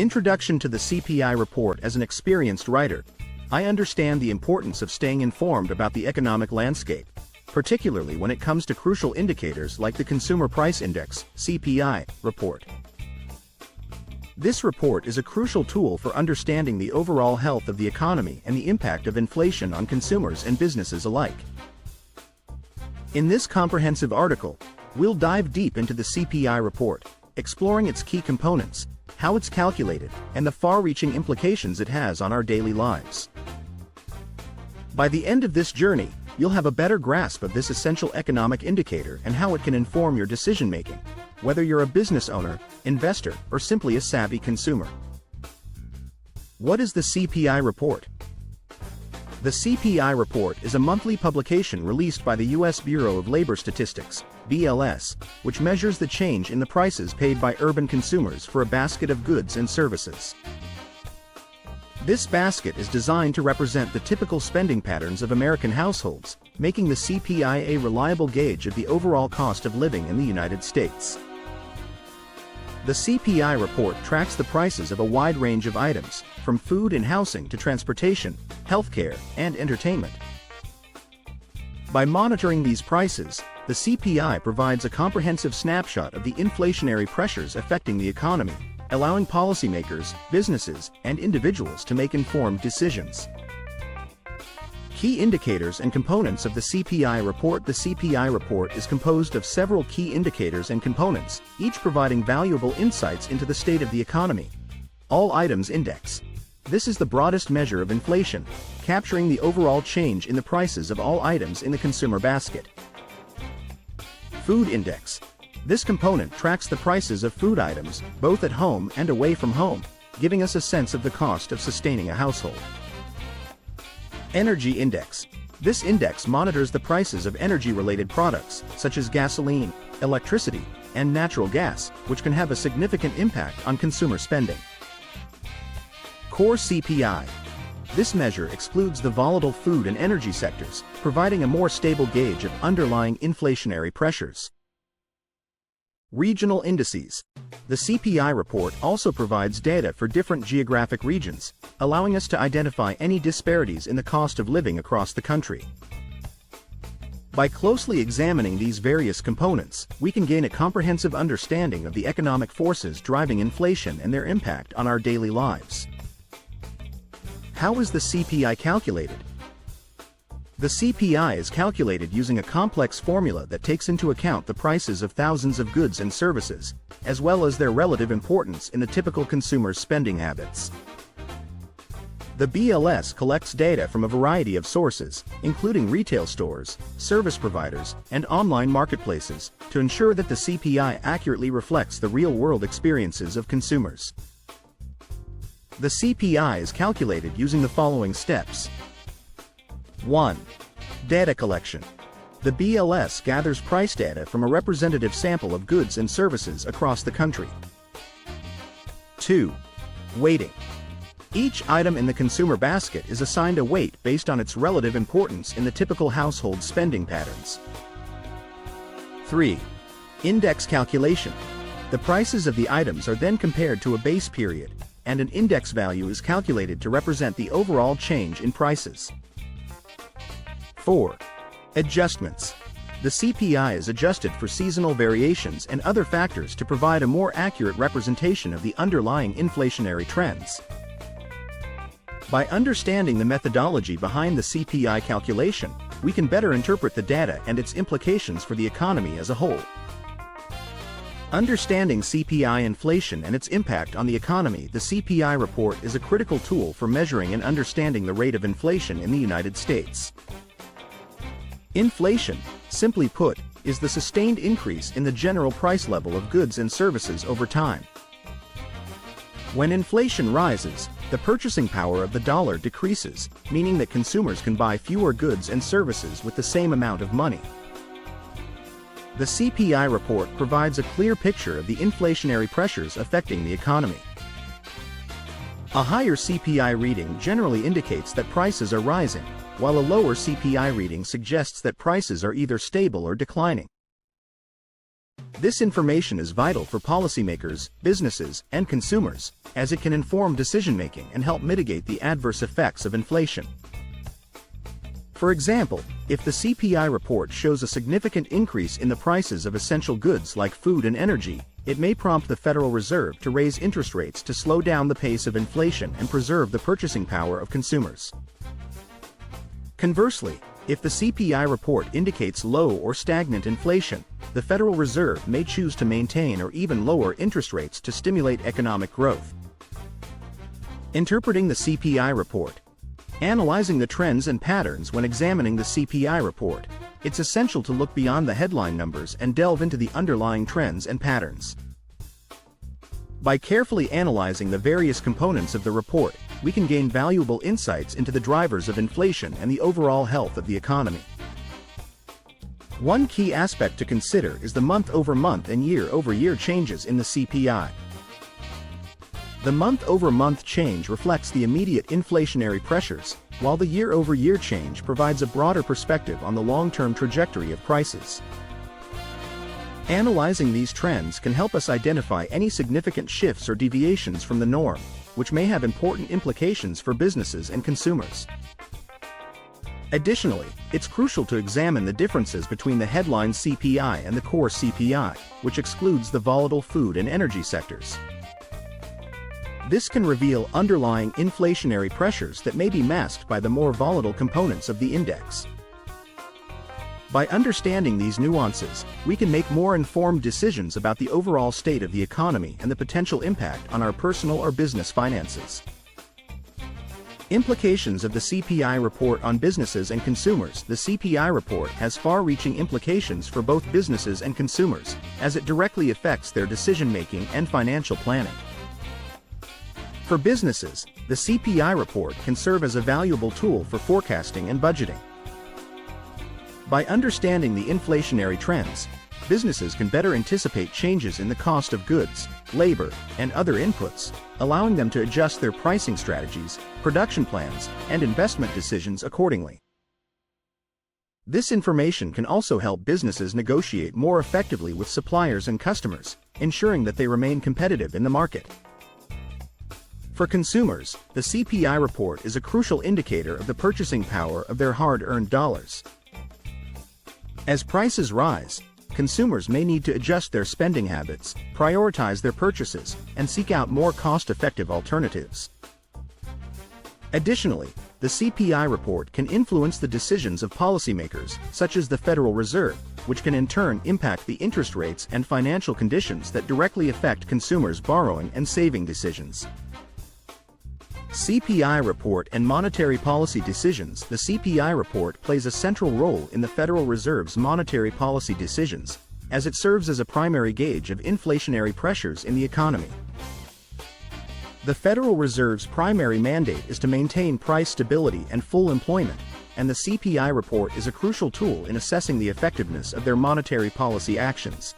Introduction to the CPI report. As an experienced writer, I understand the importance of staying informed about the economic landscape, particularly when it comes to crucial indicators like the Consumer Price Index (CPI) report. This report is a crucial tool for understanding the overall health of the economy and the impact of inflation on consumers and businesses alike. In this comprehensive article, we'll dive deep into the CPI report, exploring its key components, how it's calculated, and the far-reaching implications it has on our daily lives. By the end of this journey, you'll have a better grasp of this essential economic indicator and how it can inform your decision-making, whether you're a business owner, investor, or simply a savvy consumer. What is the CPI report? The CPI report is a monthly publication released by the U.S. Bureau of Labor Statistics, BLS, which measures the change in the prices paid by urban consumers for a basket of goods and services. This basket is designed to represent the typical spending patterns of American households, making the CPI a reliable gauge of the overall cost of living in the United States. The CPI report tracks the prices of a wide range of items, from food and housing to transportation, healthcare, and entertainment. By monitoring these prices, the CPI provides a comprehensive snapshot of the inflationary pressures affecting the economy, allowing policymakers, businesses, and individuals to make informed decisions. Key indicators and components of the CPI report. The CPI report is composed of several key indicators and components, each providing valuable insights into the state of the economy. All Items Index. This is the broadest measure of inflation, capturing the overall change in the prices of all items in the consumer basket. Food Index. This component tracks the prices of food items, both at home and away from home, giving us a sense of the cost of sustaining a household. Energy Index. This index monitors the prices of energy-related products, such as gasoline, electricity, and natural gas, which can have a significant impact on consumer spending. Core CPI. This measure excludes the volatile food and energy sectors, providing a more stable gauge of underlying inflationary pressures. Regional Indices. The CPI report also provides data for different geographic regions, allowing us to identify any disparities in the cost of living across the country. By closely examining these various components, we can gain a comprehensive understanding of the economic forces driving inflation and their impact on our daily lives. How is the CPI calculated? The CPI is calculated using a complex formula that takes into account the prices of thousands of goods and services, as well as their relative importance in the typical consumer's spending habits. The BLS collects data from a variety of sources, including retail stores, service providers, and online marketplaces, to ensure that the CPI accurately reflects the real-world experiences of consumers. The CPI is calculated using the following steps. 1. Data collection. The BLS gathers price data from a representative sample of goods and services across the country. 2. Weighting. Each item in the consumer basket is assigned a weight based on its relative importance in the typical household spending patterns. 3. Index calculation. The prices of the items are then compared to a base period, and an index value is calculated to represent the overall change in prices. 4. Adjustments. The CPI is adjusted for seasonal variations and other factors to provide a more accurate representation of the underlying inflationary trends. By understanding the methodology behind the CPI calculation, we can better interpret the data and its implications for the economy as a whole. Understanding CPI inflation and its impact on the economy. The CPI report is a critical tool for measuring and understanding the rate of inflation in the United States. Inflation, simply put, is the sustained increase in the general price level of goods and services over time. When inflation rises, the purchasing power of the dollar decreases, meaning that consumers can buy fewer goods and services with the same amount of money. The CPI report provides a clear picture of the inflationary pressures affecting the economy. A higher CPI reading generally indicates that prices are rising, while a lower CPI reading suggests that prices are either stable or declining. This information is vital for policymakers, businesses, and consumers, as it can inform decision-making and help mitigate the adverse effects of inflation. For example, if the CPI report shows a significant increase in the prices of essential goods like food and energy, it may prompt the Federal Reserve to raise interest rates to slow down the pace of inflation and preserve the purchasing power of consumers. Conversely, if the CPI report indicates low or stagnant inflation, the Federal Reserve may choose to maintain or even lower interest rates to stimulate economic growth. Interpreting the CPI report. Analyzing the trends and patterns when examining the CPI report, it's essential to look beyond the headline numbers and delve into the underlying trends and patterns. By carefully analyzing the various components of the report, we can gain valuable insights into the drivers of inflation and the overall health of the economy. One key aspect to consider is the month-over-month and year-over-year changes in the CPI. The month-over-month change reflects the immediate inflationary pressures, while the year-over-year change provides a broader perspective on the long-term trajectory of prices. Analyzing these trends can help us identify any significant shifts or deviations from the norm, which may have important implications for businesses and consumers. Additionally, it's crucial to examine the differences between the headline CPI and the core CPI, which excludes the volatile food and energy sectors. This can reveal underlying inflationary pressures that may be masked by the more volatile components of the index. By understanding these nuances, we can make more informed decisions about the overall state of the economy and the potential impact on our personal or business finances. Implications of the CPI report on businesses and consumers. The CPI report has far-reaching implications for both businesses and consumers, as it directly affects their decision-making and financial planning. For businesses, the CPI report can serve as a valuable tool for forecasting and budgeting. By understanding the inflationary trends, businesses can better anticipate changes in the cost of goods, labor, and other inputs, allowing them to adjust their pricing strategies, production plans, and investment decisions accordingly. This information can also help businesses negotiate more effectively with suppliers and customers, ensuring that they remain competitive in the market. For consumers, the CPI report is a crucial indicator of the purchasing power of their hard-earned dollars. As prices rise, consumers may need to adjust their spending habits, prioritize their purchases, and seek out more cost-effective alternatives. Additionally, the CPI report can influence the decisions of policymakers, such as the Federal Reserve, which can in turn impact the interest rates and financial conditions that directly affect consumers' borrowing and saving decisions. CPI report and monetary policy decisions. The CPI report plays a central role in the Federal Reserve's monetary policy decisions, as it serves as a primary gauge of inflationary pressures in the economy. The Federal Reserve's primary mandate is to maintain price stability and full employment, and the CPI report is a crucial tool in assessing the effectiveness of their monetary policy actions.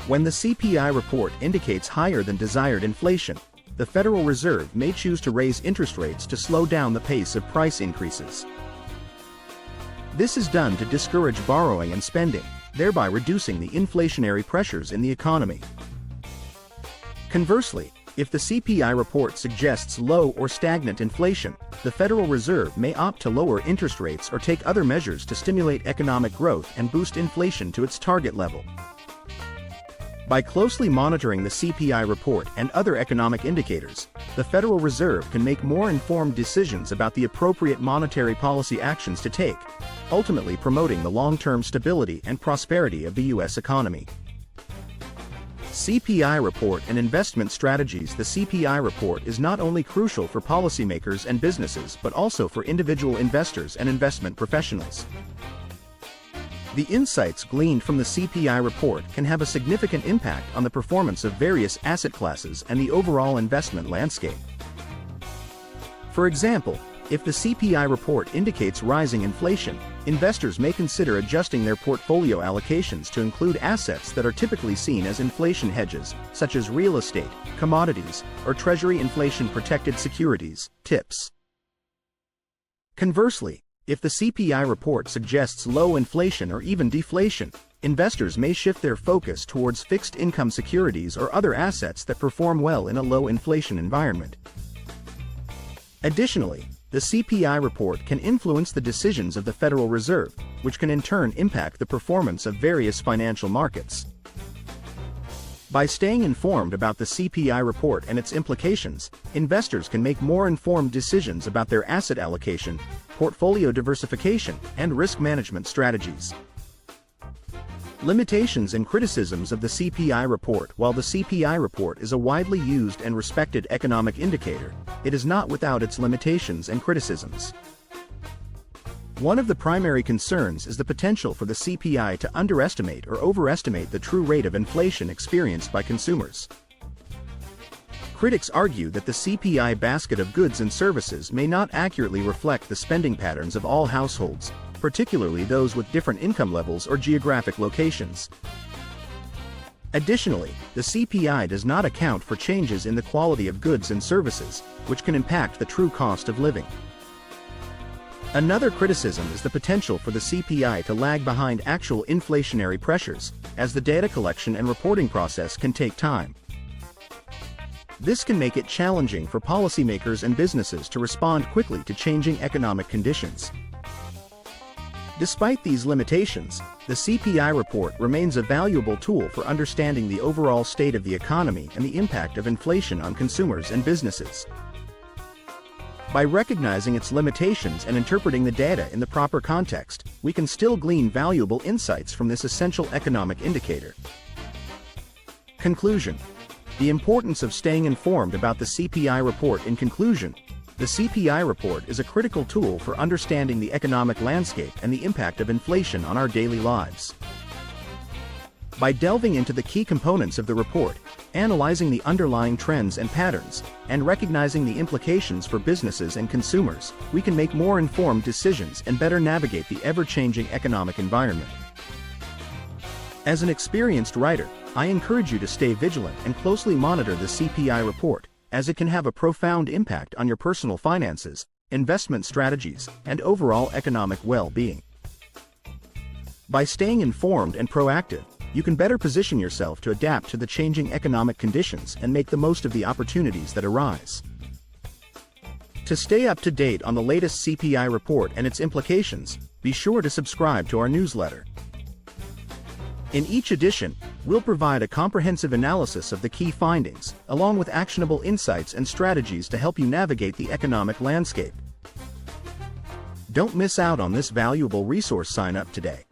When the CPI report indicates higher than desired inflation, the Federal Reserve may choose to raise interest rates to slow down the pace of price increases. This is done to discourage borrowing and spending, thereby reducing the inflationary pressures in the economy. Conversely, if the CPI report suggests low or stagnant inflation, the Federal Reserve may opt to lower interest rates or take other measures to stimulate economic growth and boost inflation to its target level. By closely monitoring the CPI report and other economic indicators, the Federal Reserve can make more informed decisions about the appropriate monetary policy actions to take, ultimately promoting the long-term stability and prosperity of the U.S. economy. CPI report and investment strategies. The CPI report is not only crucial for policymakers and businesses but also for individual investors and investment professionals. The insights gleaned from the CPI report can have a significant impact on the performance of various asset classes and the overall investment landscape. For example, if the CPI report indicates rising inflation, investors may consider adjusting their portfolio allocations to include assets that are typically seen as inflation hedges, such as real estate, commodities, or Treasury inflation-protected securities, TIPS. Conversely, if the CPI report suggests low inflation or even deflation, investors may shift their focus towards fixed income securities or other assets that perform well in a low inflation environment. Additionally, the CPI report can influence the decisions of the Federal Reserve, which can in turn impact the performance of various financial markets. By staying informed about the CPI report and its implications, investors can make more informed decisions about their asset allocation, portfolio diversification, and risk management strategies. Limitations and criticisms of the CPI report. While the CPI report is a widely used and respected economic indicator, it is not without its limitations and criticisms. One of the primary concerns is the potential for the CPI to underestimate or overestimate the true rate of inflation experienced by consumers. Critics argue that the CPI basket of goods and services may not accurately reflect the spending patterns of all households, particularly those with different income levels or geographic locations. Additionally, the CPI does not account for changes in the quality of goods and services, which can impact the true cost of living. Another criticism is the potential for the CPI to lag behind actual inflationary pressures, as the data collection and reporting process can take time. This can make it challenging for policymakers and businesses to respond quickly to changing economic conditions. Despite these limitations, the CPI report remains a valuable tool for understanding the overall state of the economy and the impact of inflation on consumers and businesses. By recognizing its limitations and interpreting the data in the proper context, we can still glean valuable insights from this essential economic indicator. Conclusion: the importance of staying informed about the CPI report. In conclusion, the CPI report is a critical tool for understanding the economic landscape and the impact of inflation on our daily lives. By delving into the key components of the report, analyzing the underlying trends and patterns, and recognizing the implications for businesses and consumers, we can make more informed decisions and better navigate the ever-changing economic environment. As an experienced writer, I encourage you to stay vigilant and closely monitor the CPI report, as it can have a profound impact on your personal finances, investment strategies, and overall economic well-being. By staying informed and proactive, you can better position yourself to adapt to the changing economic conditions and make the most of the opportunities that arise. To stay up to date on the latest CPI report and its implications, be sure to subscribe to our newsletter. In each edition, we'll provide a comprehensive analysis of the key findings, along with actionable insights and strategies to help you navigate the economic landscape. Don't miss out on this valuable resource. Sign up today.